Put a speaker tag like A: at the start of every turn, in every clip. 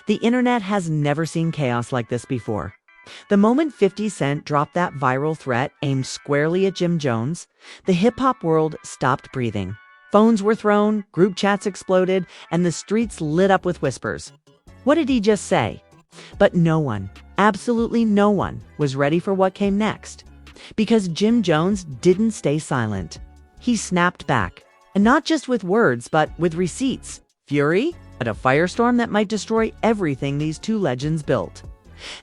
A: The internet has never seen chaos like this before. The moment 50 Cent dropped that viral threat aimed squarely at Jim Jones, the hip-hop world stopped breathing. Phones were thrown, group chats exploded, and the streets lit up with whispers. What did he just say? But no one, absolutely no one, was ready for what came next. Because Jim Jones didn't stay silent. He snapped back. And not just with words, but with receipts. Fury? At a firestorm that might destroy everything these two legends built.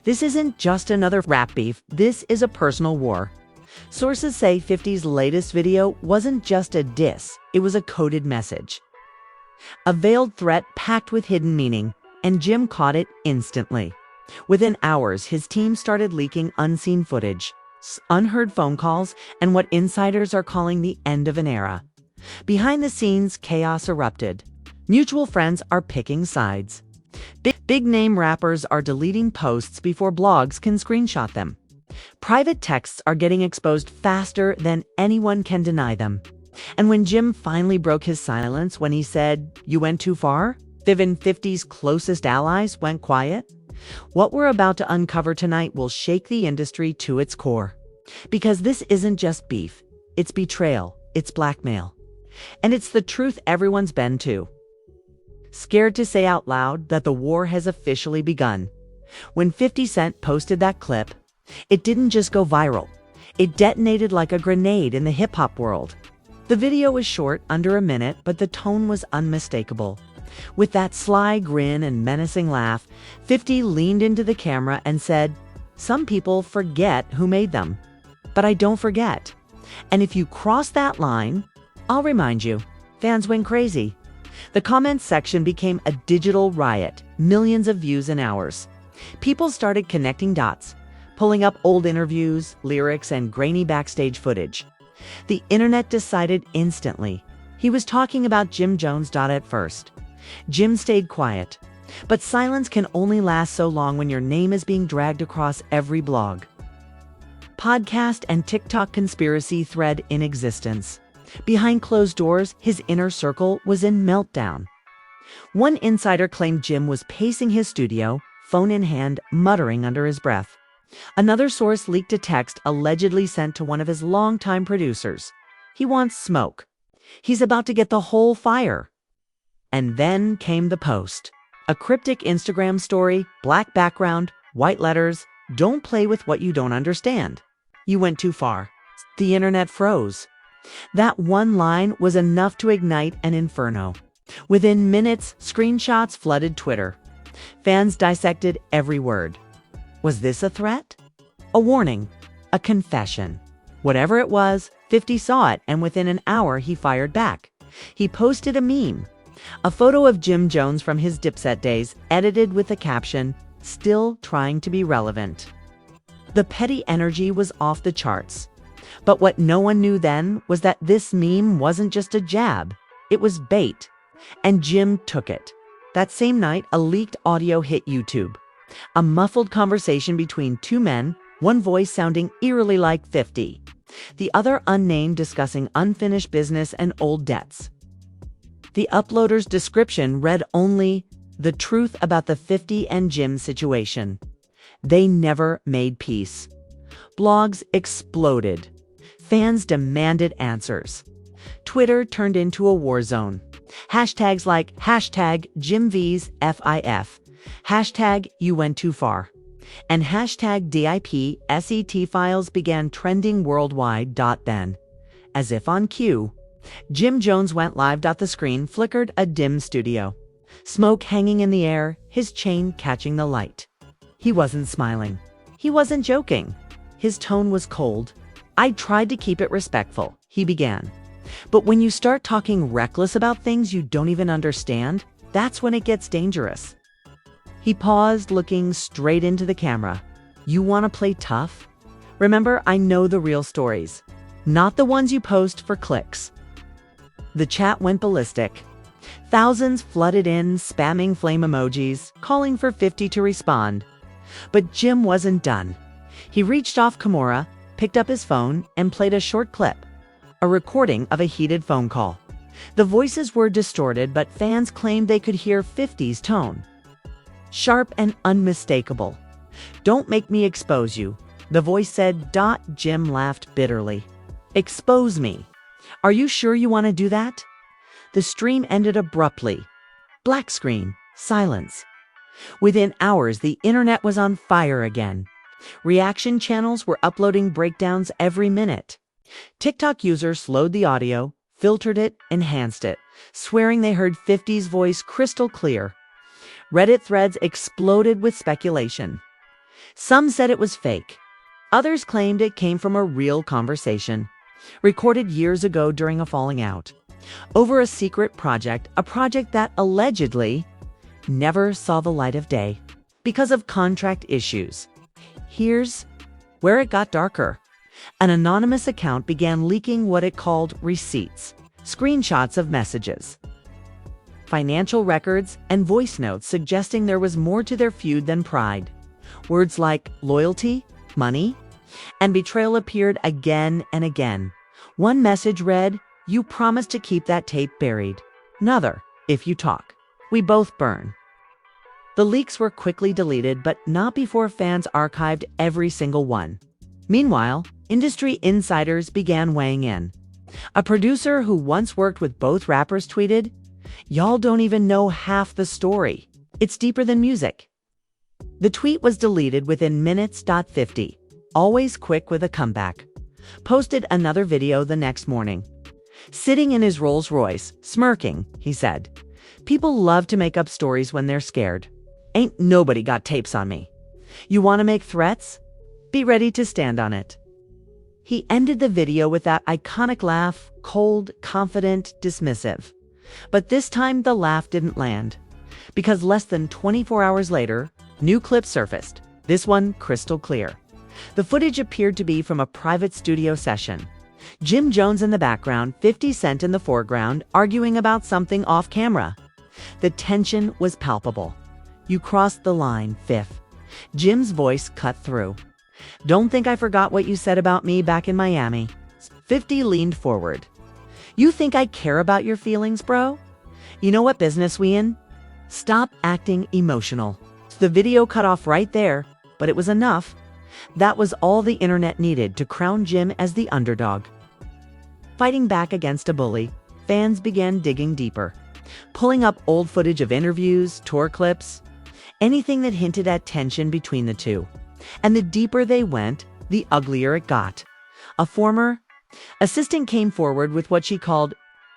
A: This isn't just another rap beef, this is a personal war. Sources say 50's latest video wasn't just a diss, it was a coded message. A veiled threat packed with hidden meaning, and Jim caught it instantly. Within hours, his team started leaking unseen footage, unheard phone calls, and what insiders are calling the end of an era. Behind the scenes, chaos erupted. Mutual friends are picking sides. Big-name rappers are deleting posts before blogs can screenshot them. Private texts are getting exposed faster than anyone can deny them. And when Jim finally broke his silence when he said, "You went too far," even 50's closest allies went quiet. What we're about to uncover tonight will shake the industry to its core. Because this isn't just beef, it's betrayal, it's blackmail. And it's the truth everyone's been to. Scared to say out loud that the war has officially begun. When 50 Cent posted that clip, it didn't just go viral. It detonated like a grenade in the hip-hop world. The video was short, under a minute, but the tone was unmistakable. With that sly grin and menacing laugh, 50 leaned into the camera and said, "Some people forget who made them. But I don't forget. And if you cross that line, I'll remind you." Fans went crazy. The comments section became a digital riot, millions of views in hours. People started connecting dots, pulling up old interviews, lyrics, and grainy backstage footage. The internet decided instantly. He was talking about Jim Jones. At first, Jim stayed quiet. But silence can only last so long when your name is being dragged across every blog, podcast, and TikTok conspiracy thread in existence. Behind closed doors, his inner circle was in meltdown. One insider claimed Jim was pacing his studio, phone in hand, muttering under his breath. Another source leaked a text allegedly sent to one of his longtime producers. He wants smoke. He's about to get the whole fire. And then came the post. A cryptic Instagram story, black background, white letters, "Don't play with what you don't understand. You went too far." The internet froze. That one line was enough to ignite an inferno. Within minutes, screenshots flooded Twitter. Fans dissected every word. Was this a threat? A warning? A confession? Whatever it was, 50 saw it, and within an hour he fired back. He posted a meme. A photo of Jim Jones from his Dipset days, edited with the caption, "Still trying to be relevant." The petty energy was off the charts. But what no one knew then was that this meme wasn't just a jab. It was bait. And Jim took it. That same night, a leaked audio hit YouTube. A muffled conversation between two men, one voice sounding eerily like 50, the other unnamed, discussing unfinished business and old debts. The uploader's description read only, "The truth about the 50 and Jim situation. They never made peace." Blogs exploded. Fans demanded answers. Twitter turned into a war zone. Hashtags like #JimVsFIF, #You went too far, and #DIPSET files began trending worldwide. Then, as if on cue, Jim Jones went live. The screen flickered a dim studio. Smoke hanging in the air, his chain catching the light. He wasn't smiling. He wasn't joking. His tone was cold. "I tried to keep it respectful," he began. "But when you start talking reckless about things you don't even understand, that's when it gets dangerous." He paused, looking straight into the camera. "You want to play tough? Remember, I know the real stories, not the ones you post for clicks." The chat went ballistic. Thousands flooded in, spamming flame emojis, calling for 50 to respond. But Jim wasn't done. He reached off Kimura, picked up his phone, and played a short clip, a recording of a heated phone call. The voices were distorted, but fans claimed they could hear 50's tone. sharp and unmistakable. "Don't make me expose you," the voice said. Jim laughed bitterly. "Expose me? Are you sure you want to do that?" The stream ended abruptly. Black screen, silence. Within hours, the internet was on fire again. Reaction channels were uploading breakdowns every minute. TikTok users slowed the audio, filtered it, enhanced it, swearing they heard 50's voice crystal clear. Reddit threads exploded with speculation. Some said it was fake. Others claimed it came from a real conversation, recorded years ago during a falling out, over a secret project, a project that allegedly never saw the light of day because of contract issues. Here's where it got darker. An anonymous account began leaking what it called receipts, screenshots of messages, financial records, and voice notes suggesting there was more to their feud than pride. Words like loyalty, money, and betrayal appeared again and again. One message read, "You promised to keep that tape buried." Another, "If you talk, we both burn." The leaks were quickly deleted, but not before fans archived every single one. Meanwhile, industry insiders began weighing in. A producer who once worked with both rappers tweeted, "Y'all don't even know half the story. It's deeper than music." The tweet was deleted within minutes. 50, always quick with a comeback, posted another video the next morning. Sitting in his Rolls Royce, smirking, he said, "People love to make up stories when they're scared. Ain't nobody got tapes on me. You want to make threats? Be ready to stand on it." He ended the video with that iconic laugh, cold, confident, dismissive. But this time the laugh didn't land, because less than 24 hours later, new clips surfaced, this one crystal clear. The footage appeared to be from a private studio session. Jim Jones in the background, 50 Cent in the foreground, arguing about something off camera. The tension was palpable. "You crossed the line, Fifth." Jim's voice cut through. "Don't think I forgot what you said about me back in Miami." 50 leaned forward. "You think I care about your feelings, bro? You know what business we in? Stop acting emotional." The video cut off right there, but it was enough. That was all the internet needed to crown Jim as the underdog. Fighting back against a bully, fans began digging deeper, pulling up old footage of interviews, tour clips, anything that hinted at tension between the two. And the deeper they went, the uglier it got. A former assistant came forward with what she called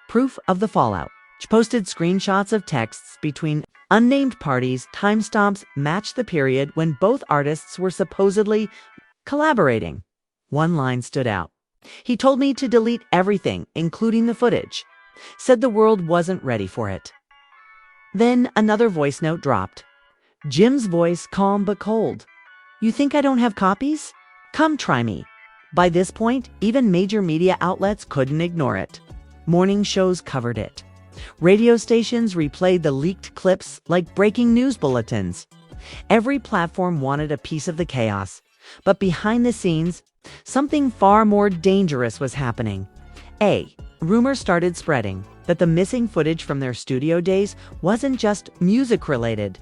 A: proof of the fallout. She posted screenshots of texts between unnamed parties. Timestamps matched the period when both artists were supposedly collaborating. One line stood out. "He told me to delete everything, including the footage. Said the world wasn't ready for it." Then another voice note dropped. Jim's voice calm but cold. "You think I don't have copies? Come try me." By this point, even major media outlets couldn't ignore it. Morning shows covered it. Radio stations replayed the leaked clips like breaking news bulletins. Every platform wanted a piece of the chaos. But behind the scenes, something far more dangerous was happening. Rumors started spreading that the missing footage from their studio days wasn't just music-related,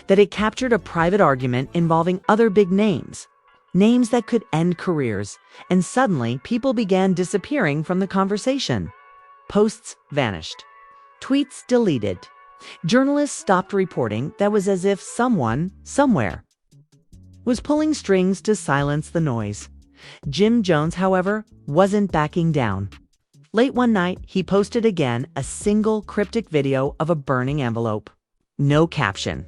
A: that it captured a private argument involving other big names. Names that could end careers, and suddenly people began disappearing from the conversation. Posts vanished. Tweets deleted. Journalists stopped reporting. That was as if someone, somewhere, was pulling strings to silence the noise. Jim Jones, however, wasn't backing down. Late one night, he posted again a single cryptic video of a burning envelope. No caption.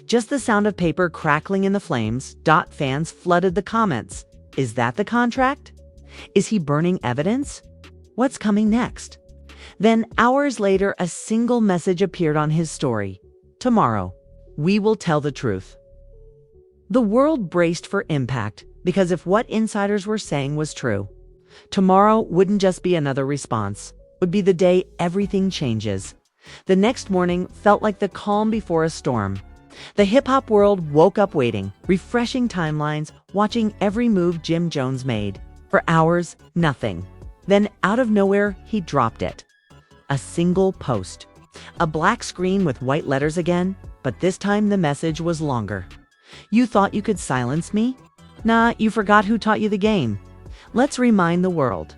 A: Just the sound of paper crackling in the flames. Fans flooded the comments. Is that the contract? Is he burning evidence? What's coming next? Then, hours later, a single message appeared on his story. "Tomorrow, we will tell the truth." The world braced for impact, because if what insiders were saying was true, tomorrow wouldn't just be another response. It would be the day everything changes. The next morning felt like the calm before a storm. The hip-hop world woke up waiting, refreshing timelines, watching every move Jim Jones made. For hours, nothing. Then, out of nowhere, he dropped it. A single post. A black screen with white letters again. but this time the message was longer. You thought you could silence me? Nah, you forgot who taught you the game. Let's remind the world.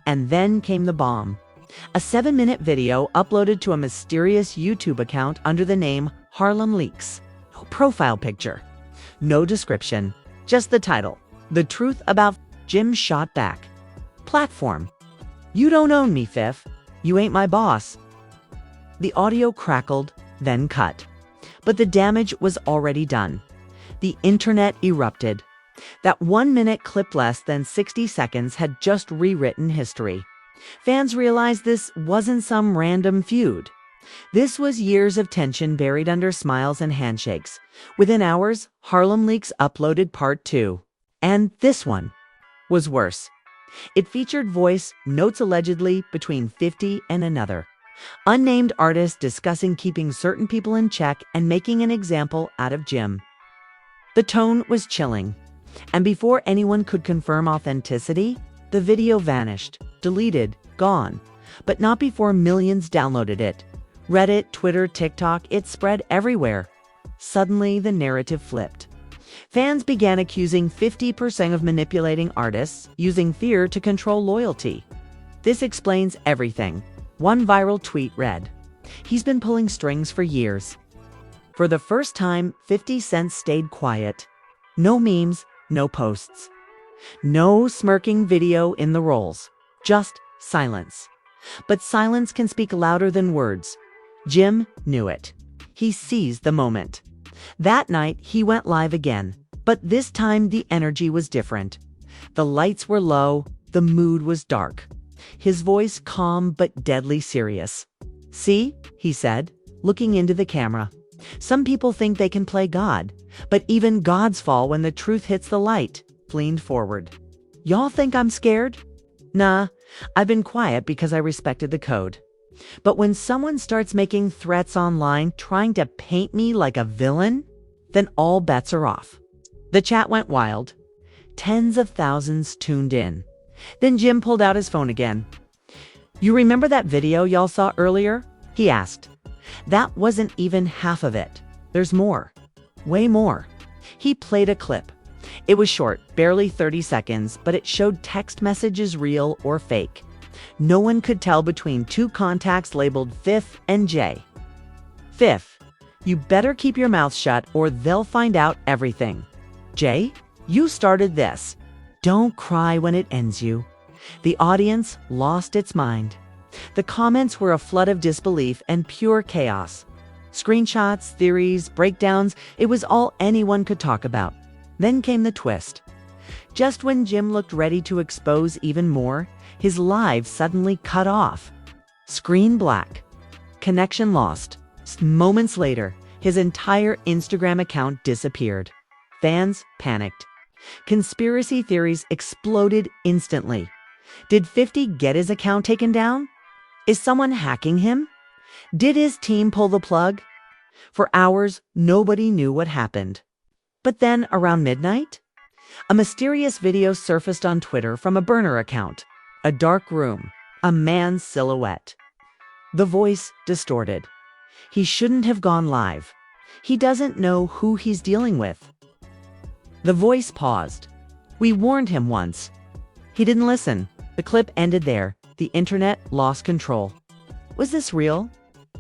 A: And then came the bomb. A 7-minute video uploaded to a mysterious YouTube account under the name Harlem Leaks. No profile picture. No description. Just the title. The truth about Jim shot back. Platform. You don't own me, Fifth. You ain't my boss. The audio crackled, then cut. But the damage was already done. The internet erupted. That 1-minute clip less than 60 seconds had just rewritten history. Fans realized this wasn't some random feud. This was years of tension buried under smiles and handshakes. Within hours, Harlem Leaks uploaded part 2. And this one was worse. It featured voice notes allegedly between 50 and another. Unnamed artists discussing keeping certain people in check and making an example out of Jim. The tone was chilling. And before anyone could confirm authenticity, the video vanished, deleted, gone. But not before millions downloaded it. Reddit, Twitter, TikTok, it spread everywhere. Suddenly, the narrative flipped. Fans began accusing 50% of manipulating artists, using fear to control loyalty. This explains everything. One viral tweet read, "He's been pulling strings for years." For the first time, 50 Cent stayed quiet. No memes, no posts. No smirking video in the rolls. Just silence. But silence can speak louder than words. Jim knew it. He seized the moment. That night, he went live again. But this time, the energy was different. The lights were low. The mood was dark. His voice calm but deadly serious. "See," he said, looking into the camera. "Some people think they can play God, but even gods fall when the truth hits the light." Leaned forward. "Y'all think I'm scared? Nah, I've been quiet because I respected the code. But when someone starts making threats online, trying to paint me like a villain, then all bets are off." The chat went wild. Tens of thousands tuned in. Then Jim pulled out his phone again. "You remember that video y'all saw earlier?" he asked. "That wasn't even half of it. There's more. Way more." He played a clip. It was short, barely 30 seconds, but it showed text messages real or fake. No one could tell between two contacts labeled Fifth and J. "Fifth, you better keep your mouth shut or they'll find out everything. J, you started this. Don't cry when it ends you." The audience lost its mind. The comments were a flood of disbelief and pure chaos. Screenshots, theories, breakdowns, it was all anyone could talk about. Then came the twist. Just when Jim looked ready to expose even more, his live suddenly cut off. Screen black. Connection lost. Moments later, his entire Instagram account disappeared. Fans panicked. Conspiracy theories exploded instantly. Did 50 get his account taken down? Is someone hacking him? Did his team pull the plug? For hours, nobody knew what happened. But then, around midnight, a mysterious video surfaced on Twitter from a burner account. A dark room, a man's silhouette. The voice distorted. He shouldn't have gone live. He doesn't know who he's dealing with. The voice paused. "We warned him once." He didn't listen. The clip ended there. The internet lost control. Was this real?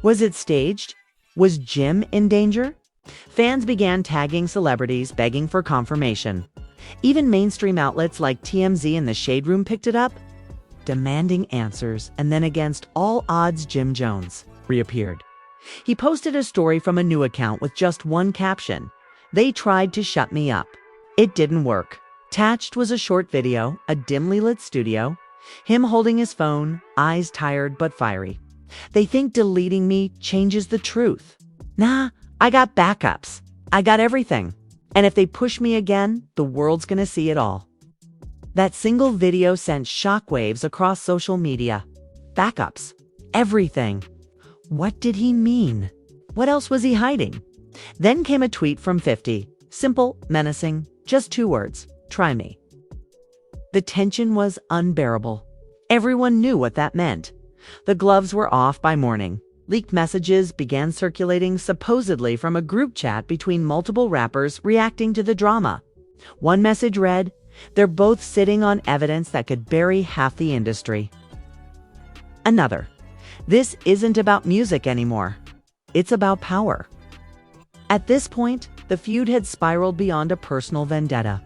A: Was it staged? Was Jim in danger? Fans began tagging celebrities, begging for confirmation. Even mainstream outlets like TMZ and The Shade Room picked it up, demanding answers. And then, against all odds, Jim Jones reappeared. He posted a story from a new account with just one caption: "They tried to shut me up. It didn't work." Attached was a short video, a dimly lit studio, him holding his phone, eyes tired but fiery. "They think deleting me changes the truth. Nah, I got backups. I got everything. And if they push me again, the world's gonna see it all." That single video sent shockwaves across social media. Backups. Everything. What did he mean? What else was he hiding? Then came a tweet from 50. Simple, menacing, just 2 words: "Try me." The tension was unbearable. Everyone knew what that meant. The gloves were off by morning. Leaked messages began circulating supposedly from a group chat between multiple rappers reacting to the drama. One message read, "They're both sitting on evidence that could bury half the industry." Another, "This isn't about music anymore. It's about power." At this point, the feud had spiraled beyond a personal vendetta.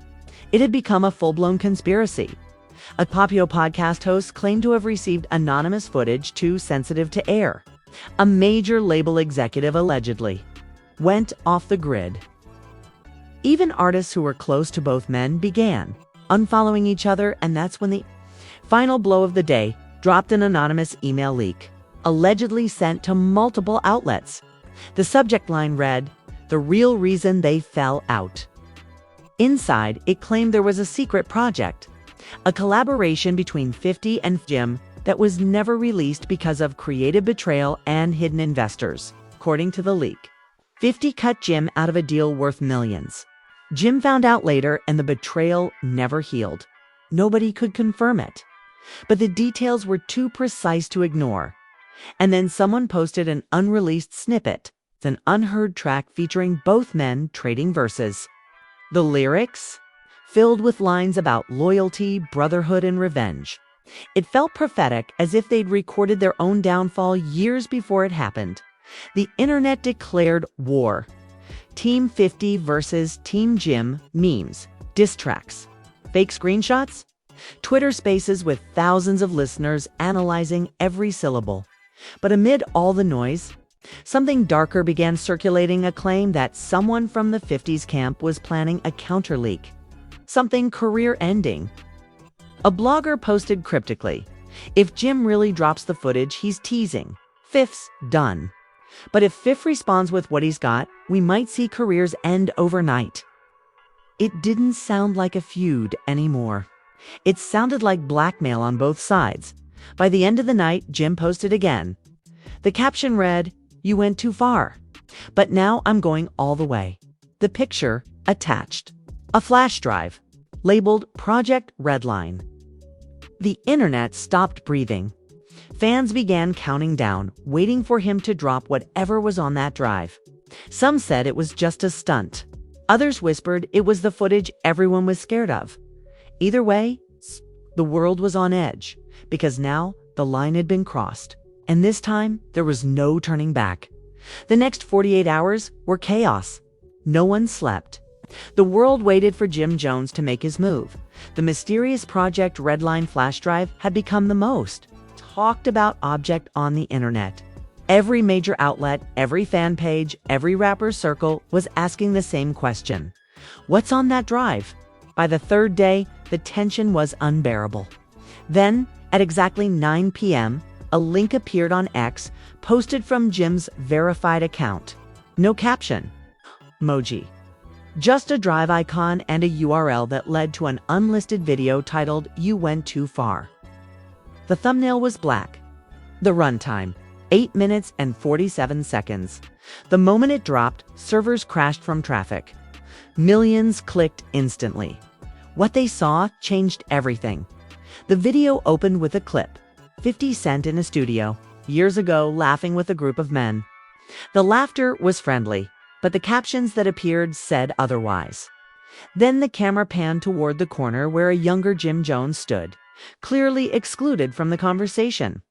A: It had become a full-blown conspiracy. A popular podcast host claimed to have received anonymous footage too sensitive to air. A major label executive allegedly went off the grid. Even artists who were close to both men began unfollowing each other, and that's when the final blow of the day dropped: an anonymous email leak, allegedly sent to multiple outlets. The subject line read, "The real reason they fell out." Inside, it claimed there was a secret project, a collaboration between 50 and Jim that was never released because of creative betrayal and hidden investors. According to the leak, 50 cut Jim out of a deal worth millions. Jim found out later, and the betrayal never healed. Nobody could confirm it, but the details were too precise to ignore. And then someone posted an unreleased snippet, an unheard track featuring both men trading verses. The lyrics? Filled with lines about loyalty, brotherhood, and revenge. It felt prophetic, as if they'd recorded their own downfall years before it happened. The internet declared war. Team 50 versus Team Jim memes, diss tracks, fake screenshots, Twitter spaces with thousands of listeners analyzing every syllable. But amid all the noise, something darker began circulating: a claim that someone from the 50s camp was planning a counter leak. Something career-ending. A blogger posted cryptically, "If Jim really drops the footage, he's teasing. Fifth's done. But if Fifth responds with what he's got, we might see careers end overnight." It didn't sound like a feud anymore. It sounded like blackmail on both sides. By the end of the night, Jim posted again. The caption read, "You went too far, but now I'm going all the way." The picture attached: a flash drive labeled Project Redline. The internet stopped breathing. Fans began counting down, waiting for him to drop whatever was on that drive. Some said it was just a stunt. Others whispered it was the footage everyone was scared of. Either way, the world was on edge, because now the line had been crossed, and this time there was no turning back. The next 48 hours were chaos. No one slept. The world waited for Jim Jones to make his move. The mysterious Project Redline flash drive had become the most talked about object on the internet. Every major outlet, every fan page, every rapper's circle was asking the same question: what's on that drive? By the third day, the tension was unbearable. Then, at exactly 9 p.m., a link appeared on X, posted from Jim's verified account. No caption, emoji, just a drive icon and a URL that led to an unlisted video titled "You Went Too Far." The thumbnail was black. The runtime, 8 minutes and 47 seconds. The moment it dropped, servers crashed from traffic. Millions clicked instantly. What they saw changed everything. The video opened with a clip: 50 Cent in a studio, years ago, laughing with a group of men. The laughter was friendly, but the captions that appeared said otherwise. Then the camera panned toward the corner where a younger Jim Jones stood, clearly excluded from the conversation.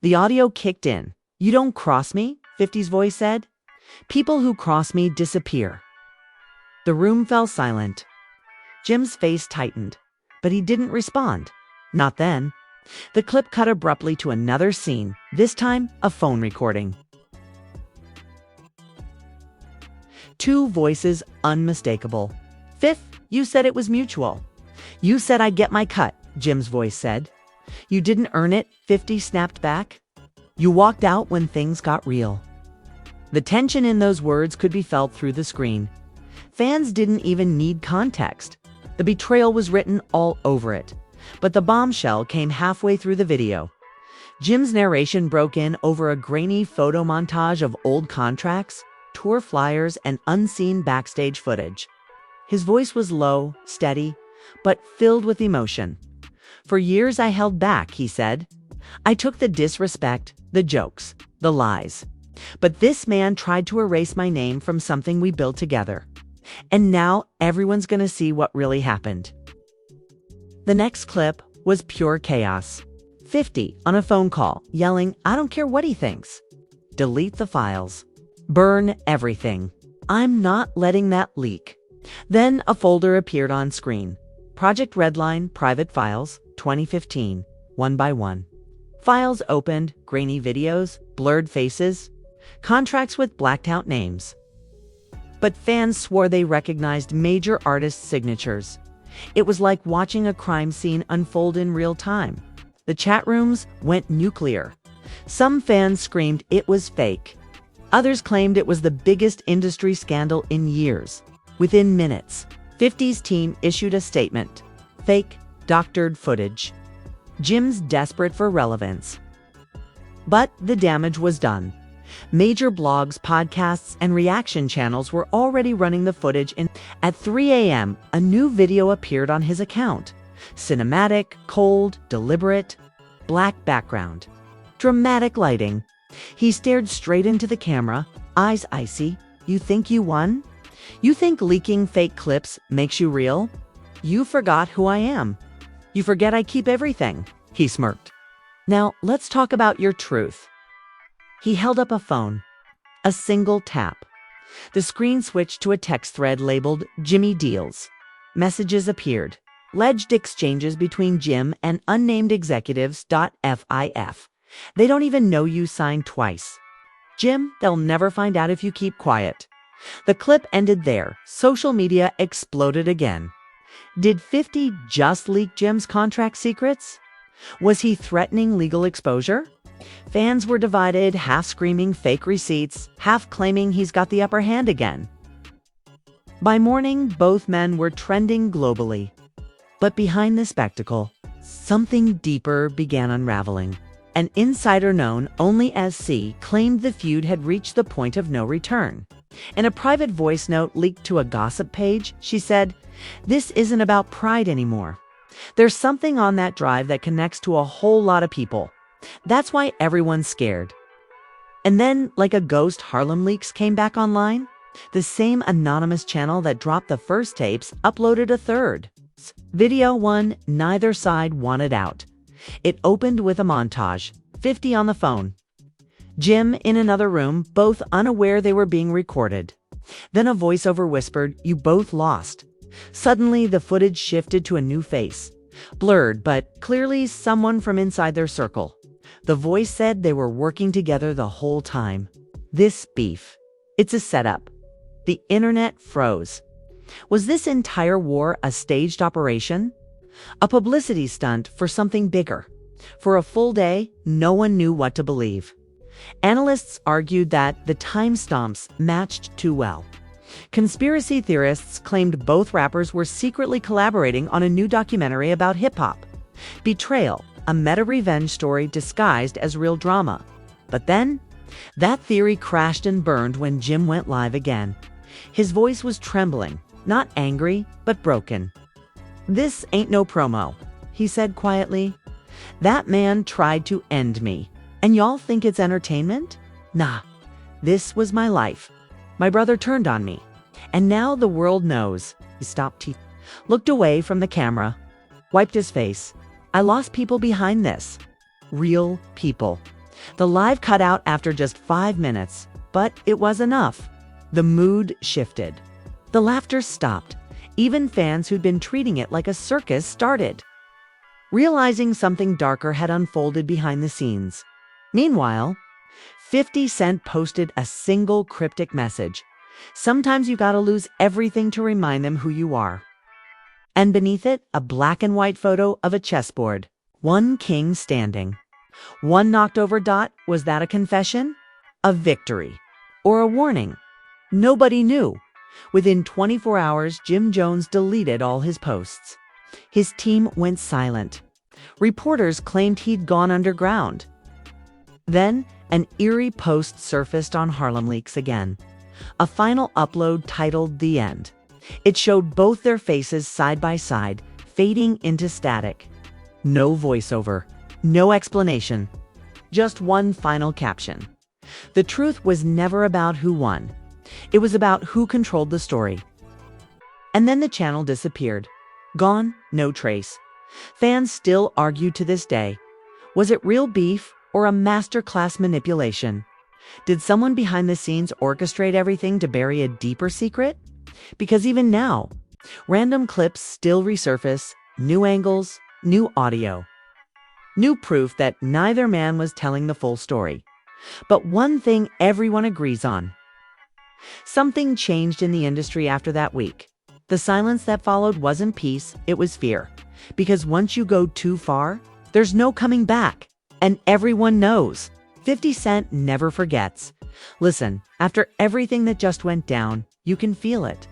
A: The audio kicked in. "You don't cross me," 50's voice said. "People who cross me disappear." The room fell silent. Jim's face tightened, but he didn't respond. Not then. The clip cut abruptly to another scene, this time a phone recording. Two voices unmistakable. "Fifth, you said it was mutual. You said I'd get my cut," Jim's voice said. "You didn't earn it," 50 snapped back. "You walked out when things got real." The tension in those words could be felt through the screen. Fans didn't even need context. The betrayal was written all over it. But the bombshell came halfway through the video. Jim's narration broke in over a grainy photo montage of old contracts, tour flyers, and unseen backstage footage. His voice was low, steady, but filled with emotion. "For years I held back," he said. I took the disrespect, the jokes, the lies. But this man tried to erase my name from something we built together. And now everyone's gonna see what really happened. The next clip was pure chaos. 50 on a phone call, yelling, "I don't care what he thinks. Delete the files. Burn everything. I'm not letting that leak." Then a folder appeared on screen. Project Redline, Private Files, 2015, one by one. Files opened, grainy videos, blurred faces, contracts with blacked out names. But fans swore they recognized major artists' signatures. It was like watching a crime scene unfold in real time. The chat rooms went nuclear. Some fans screamed it was fake. Others claimed it was the biggest industry scandal in years. Within minutes, 50's team issued a statement. Fake, doctored footage. Jim's desperate for relevance. But the damage was done. Major blogs, podcasts, and reaction channels were already running the footage At 3 a.m., a new video appeared on his account. Cinematic, cold, deliberate, black background. Dramatic lighting. He stared straight into the camera, eyes icy. "You think you won? You think leaking fake clips makes you real? You forgot who I am. You forget I keep everything," he smirked. "Now, let's talk about your truth." He held up a phone. A single tap. The screen switched to a text thread labeled Jimmy Deals. Messages appeared. Alleged exchanges between Jim and unnamed executives. FIF. They don't even know you signed twice. Jim, they'll never find out if you keep quiet. The clip ended there. Social media exploded again. Did 50 just leak Jim's contract secrets? Was he threatening legal exposure? Fans were divided, half screaming fake receipts, half claiming he's got the upper hand again. By morning, both men were trending globally. But behind the spectacle, something deeper began unraveling. An insider known only as C claimed the feud had reached the point of no return. In a private voice note leaked to a gossip page, she said, "This isn't about pride anymore. There's something on that drive that connects to a whole lot of people. That's why everyone's scared." And then, like a ghost, Harlem Leaks came back online. The same anonymous channel that dropped the first tapes uploaded a third. Video 1, neither side wanted out. It opened with a montage. 50 on the phone. Jim in another room, both unaware they were being recorded. Then a voiceover whispered, "You both lost." Suddenly, the footage shifted to a new face. Blurred, but clearly someone from inside their circle. The voice said they were working together the whole time. This beef. It's a setup. The internet froze. Was this entire war a staged operation? A publicity stunt for something bigger? For a full day, no one knew what to believe. Analysts argued that the timestamps matched too well. Conspiracy theorists claimed both rappers were secretly collaborating on a new documentary about hip-hop. Betrayal, a meta-revenge story disguised as real drama. But then, that theory crashed and burned when Jim went live again. His voice was trembling, not angry, but broken. "This ain't no promo," he said quietly. "That man tried to end me. And y'all think it's entertainment? Nah, this was my life. My brother turned on me. And now the world knows." He stopped, looked away from the camera, wiped his face. "I lost people behind this. Real people." The live cut out after just 5 minutes, but it was enough. The mood shifted. The laughter stopped. Even fans who'd been treating it like a circus started, realizing something darker had unfolded behind the scenes. Meanwhile, 50 Cent posted a single cryptic message. "Sometimes you gotta lose everything to remind them who you are." And beneath it, a black and white photo of a chessboard. One king standing. One knocked over dot. Was that a confession? A victory? Or a warning? Nobody knew. Within 24 hours, Jim Jones deleted all his posts. His team went silent. Reporters claimed he'd gone underground. Then, an eerie post surfaced on Harlem Leaks again. A final upload titled "The End." It showed both their faces side by side, fading into static. No voiceover. No explanation. Just one final caption. The truth was never about who won. It was about who controlled the story. And then the channel disappeared. Gone, no trace. Fans still argue to this day. Was it real beef or a masterclass manipulation? Did someone behind the scenes orchestrate everything to bury a deeper secret? Because even now, random clips still resurface, new angles, new audio. New proof that neither man was telling the full story. But one thing everyone agrees on. Something changed in the industry after that week. The silence that followed wasn't peace, it was fear. Because once you go too far, there's no coming back. And everyone knows. 50 Cent never forgets. Listen, after everything that just went down, you can feel it.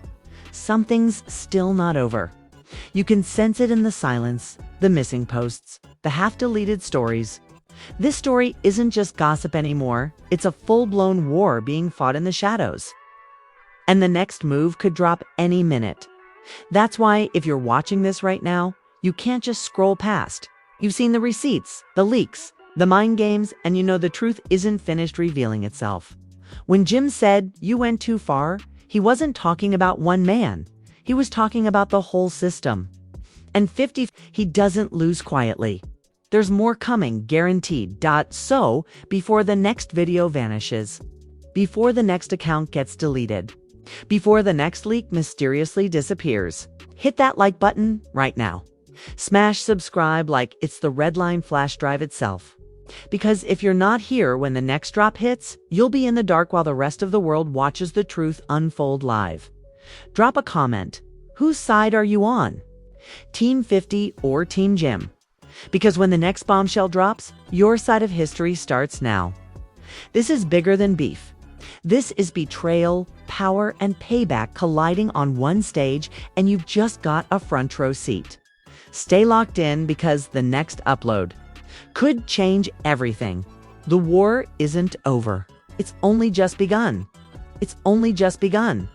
A: Something's still not over. You can sense it in the silence, the missing posts, the half-deleted stories. This story isn't just gossip anymore, it's a full-blown war being fought in the shadows. And the next move could drop any minute. That's why, if you're watching this right now, you can't just scroll past. You've seen the receipts, the leaks, the mind games, and you know the truth isn't finished revealing itself. When Jim said, "You went too far," he wasn't talking about one man. He was talking about the whole system. And 50, he doesn't lose quietly. There's more coming, guaranteed. So, before the next video vanishes, before the next account gets deleted, before the next leak mysteriously disappears, hit that like button right now. Smash subscribe like it's the Redline flash drive itself. Because if you're not here when the next drop hits, you'll be in the dark while the rest of the world watches the truth unfold live. Drop a comment. Whose side are you on? Team 50 or Team Jim? Because when the next bombshell drops, your side of history starts now. This is bigger than beef. This is betrayal, power, and payback colliding on one stage, and you've just got a front row seat. Stay locked in because the next upload could change everything. The war isn't over. It's only just begun. It's only just begun.